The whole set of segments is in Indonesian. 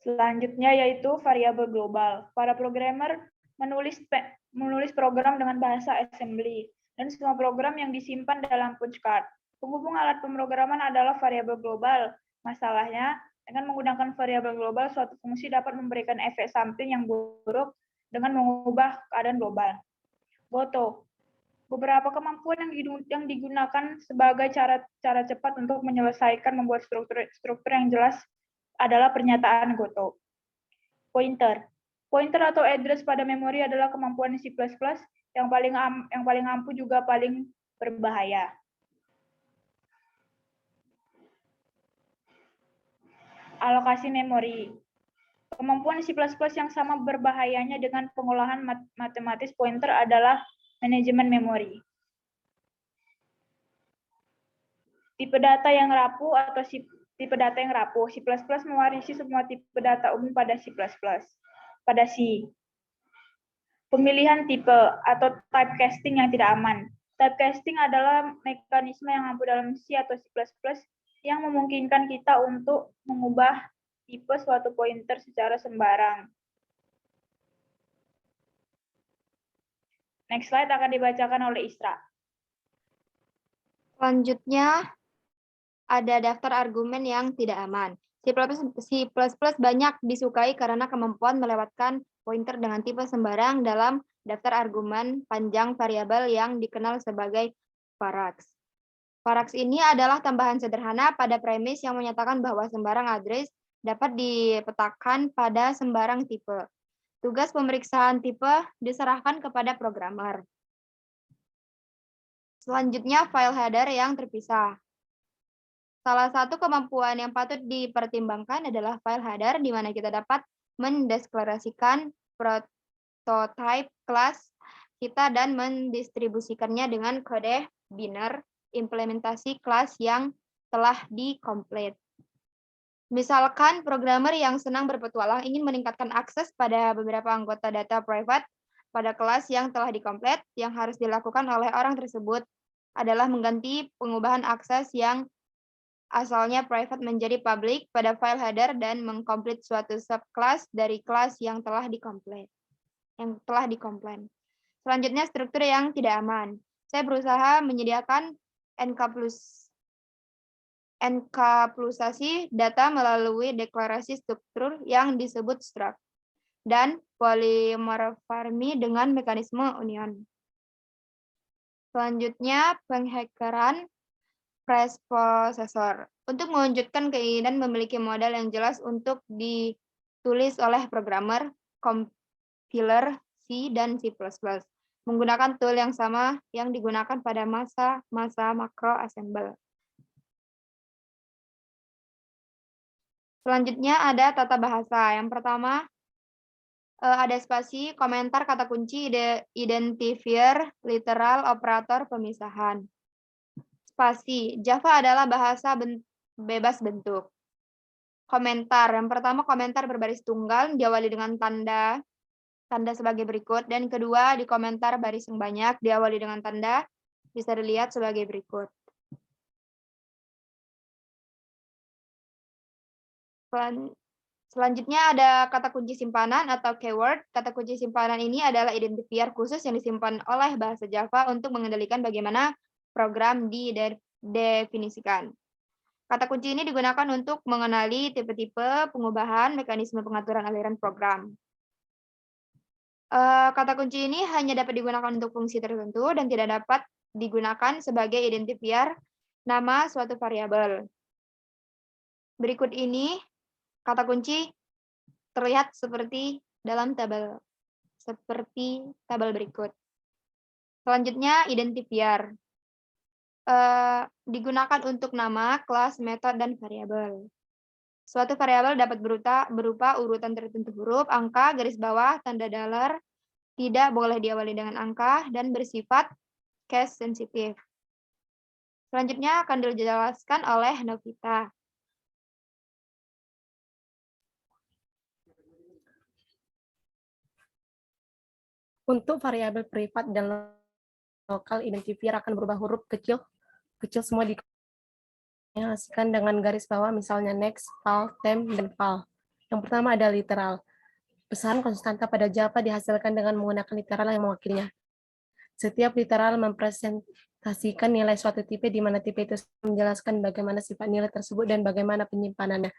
Selanjutnya yaitu variabel global. Para programmer menulis program dengan bahasa assembly dan semua program yang disimpan dalam punchcard. Penghubung alat pemrograman adalah variabel global. Masalahnya, dengan menggunakan variabel global, suatu fungsi dapat memberikan efek samping yang buruk dengan mengubah keadaan global. Goto. Beberapa kemampuan yang digunakan sebagai cara cepat untuk menyelesaikan membuat struktur yang jelas adalah pernyataan Goto. Pointer. Pointer atau address pada memori adalah kemampuan C++ yang paling ampuh juga paling berbahaya. Alokasi memori. Kemampuan C++ yang sama berbahayanya dengan pengolahan matematis pointer adalah manajemen memori. Tipe data yang rapuh atau tipe data yang rapuh. C++ mewarisi semua tipe data umum pada C++. Pada C. Pemilihan tipe atau typecasting yang tidak aman. Typecasting adalah mekanisme yang ampuh dalam C atau C++ yang memungkinkan kita untuk mengubah tipe suatu pointer secara sembarang. Next slide akan dibacakan oleh Isra. Selanjutnya, ada daftar argumen yang tidak aman. C++ banyak disukai karena kemampuan melewatkan pointer dengan tipe sembarang dalam daftar argumen panjang variabel yang dikenal sebagai varchs. Varchs ini adalah tambahan sederhana pada premis yang menyatakan bahwa sembarang address dapat dipetakan pada sembarang tipe. Tugas pemeriksaan tipe diserahkan kepada programmer. Selanjutnya, file header yang terpisah. Salah satu kemampuan yang patut dipertimbangkan adalah file header, di mana kita dapat mendeklarasikan prototype kelas kita dan mendistribusikannya dengan kode biner implementasi kelas yang telah dikomplit. Misalkan programmer yang senang berpetualang ingin meningkatkan akses pada beberapa anggota data private pada kelas yang telah dikomplit, yang harus dilakukan oleh orang tersebut adalah mengganti pengubahan akses yang asalnya private menjadi public pada file header dan mengkomplit suatu subclass dari kelas yang telah dikomplit. Selanjutnya, struktur yang tidak aman. Saya berusaha menyediakan enkapsulasasi data melalui deklarasi struktur yang disebut struct dan polymorphism dengan mekanisme union. Selanjutnya, penghackeran preprocessor. Untuk mewujudkan keinginan memiliki model yang jelas untuk ditulis oleh programmer, compiler C dan C++, menggunakan tool yang sama yang digunakan pada masa makro assemble. Selanjutnya ada tata bahasa. Yang pertama, ada spasi, komentar, kata kunci, identifier, literal, operator, pemisahan. Spasi, Java adalah bahasa bebas bentuk. Komentar, yang pertama komentar berbaris tunggal, diawali dengan tanda sebagai berikut, dan kedua di komentar baris yang banyak, diawali dengan tanda, bisa dilihat sebagai berikut. Selanjutnya ada kata kunci simpanan atau keyword. Kata kunci simpanan ini adalah identifier khusus yang disimpan oleh bahasa Java untuk mengendalikan bagaimana program didefinisikan. Kata kunci ini digunakan untuk mengenali tipe-tipe pengubahan mekanisme pengaturan aliran program. Kata kunci ini hanya dapat digunakan untuk fungsi tertentu dan tidak dapat digunakan sebagai identifier nama suatu variabel. Berikut ini kata kunci terlihat seperti dalam tabel berikut. Selanjutnya, identifier. Digunakan untuk nama, kelas, metode, dan variabel. Suatu variabel dapat berupa urutan tertentu huruf, angka, garis bawah, tanda $, tidak boleh diawali dengan angka, dan bersifat case sensitif. Selanjutnya akan dijelaskan oleh Novita. Untuk variabel privat dan lokal, identifier akan berubah huruf kecil semua dihasilkan dengan garis bawah, misalnya next, val, temp, dan val. Yang pertama ada literal. Besaran konstanta pada Java dihasilkan dengan menggunakan literal yang mewakilinya. Setiap literal mempresentasikan nilai suatu tipe di mana tipe itu menjelaskan bagaimana sifat nilai tersebut dan bagaimana penyimpanannya.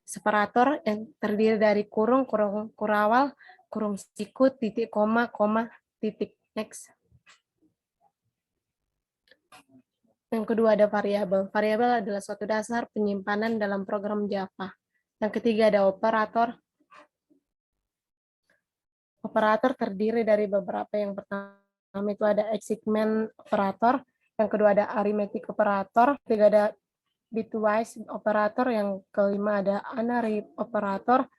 Separator yang terdiri dari kurung, kurung kurawal, kurung siku, titik koma, titik. Next. Yang kedua ada variabel. Variabel adalah suatu dasar penyimpanan dalam program Java. Yang ketiga ada operator. Operator terdiri dari beberapa. Yang pertama itu ada assignment operator. Yang kedua ada arithmetic operator. Ketiga ada bitwise operator. Yang kelima ada unary operator.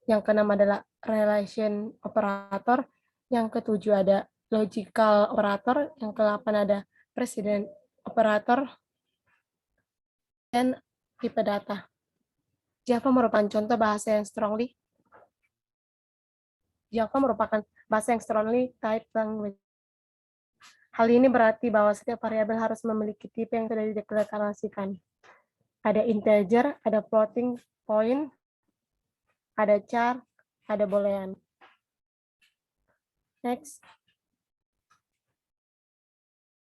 Yang keenam adalah relation operator. Yang ketujuh ada logical operator. Yang kedelapan ada precedent operator. Dan tipe data. Java merupakan contoh bahasa yang strongly. Java merupakan bahasa yang strongly typed language. Hal ini berarti bahwa setiap variabel harus memiliki tipe yang sudah dideklarasikan. Ada integer, ada floating point, ada char, ada boolean. Next.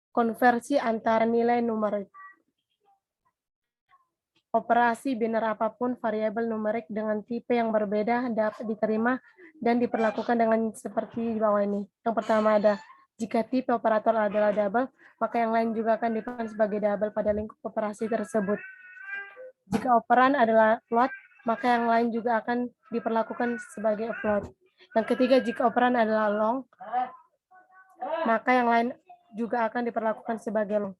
Konversi antara nilai numerik. Operasi biner apapun variabel numerik dengan tipe yang berbeda dapat diterima dan diperlakukan dengan seperti di bawah ini. Yang pertama ada, jika tipe operator adalah double, maka yang lain juga akan dipakai sebagai double pada lingkup operasi tersebut. Jika operan adalah float, maka yang lain juga akan diperlakukan sebagai float. Yang ketiga, jika operan adalah long, maka yang lain juga akan diperlakukan sebagai long.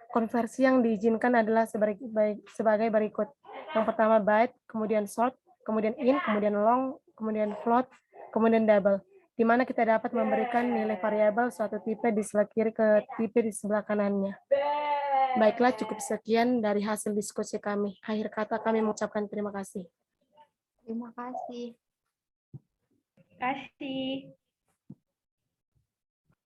Konversi yang diizinkan adalah sebagai berikut. Yang pertama byte, kemudian short, kemudian int, kemudian long, kemudian float, kemudian double. Di mana kita dapat memberikan nilai variabel suatu tipe di sebelah kiri ke tipe di sebelah kanannya. Baiklah, cukup sekian dari hasil diskusi kami. Akhir kata kami mengucapkan terima kasih. Terima kasih. Kasih.